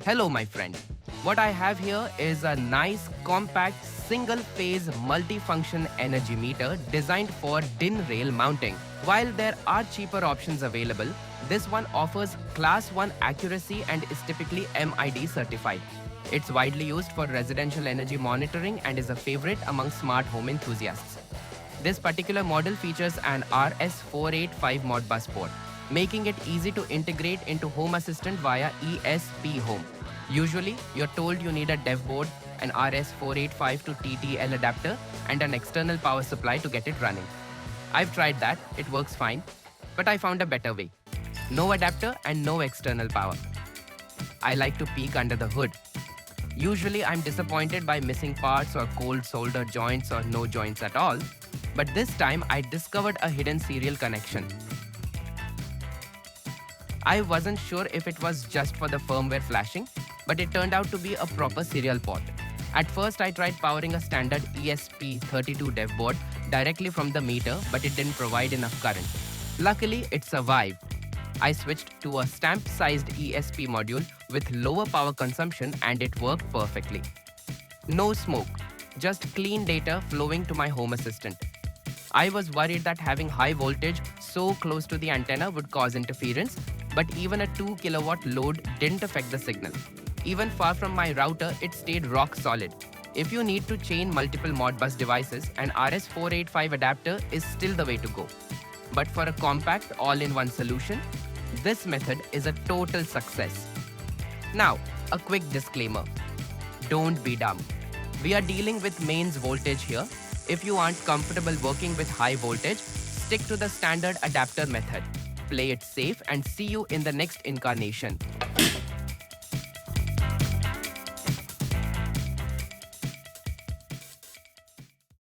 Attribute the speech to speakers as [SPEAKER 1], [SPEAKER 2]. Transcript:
[SPEAKER 1] Hello my friend. What I have here is a nice compact single-phase multifunction energy meter designed for DIN rail mounting. While there are cheaper options available, this one offers Class 1 accuracy and is typically MID certified. It's widely used for residential energy monitoring and is a favorite among smart home enthusiasts. This particular model features an RS485 Modbus port, making it easy to integrate into Home Assistant via ESPHome. Usually, you're told you need a dev board, an RS485 to TTL adapter, and an external power supply to get it running. I've tried that, it works fine, but I found a better way. No adapter and no external power. I like to peek under the hood. Usually, I'm disappointed by missing parts or cold solder joints or no joints at all, but this time I discovered a hidden serial connection. I wasn't sure if it was just for the firmware flashing, but it turned out to be a proper serial port. At first, I tried powering a standard ESP32 dev board directly from the meter, but it didn't provide enough current. Luckily, it survived. I switched to a stamp-sized ESP module with lower power consumption and it worked perfectly. No smoke, just clean data flowing to my Home Assistant. I was worried that having high voltage so close to the antenna would cause interference, but even a 2 kilowatt load didn't affect the signal. Even far from my router, it stayed rock solid. If you need to chain multiple Modbus devices, an RS485 adapter is still the way to go. But for a compact all-in-one solution, this method is a total success. Now, a quick disclaimer. Don't be dumb. We are dealing with mains voltage here. If you aren't comfortable working with high voltage, stick to the standard adapter method. Play it safe and see you in the next incarnation.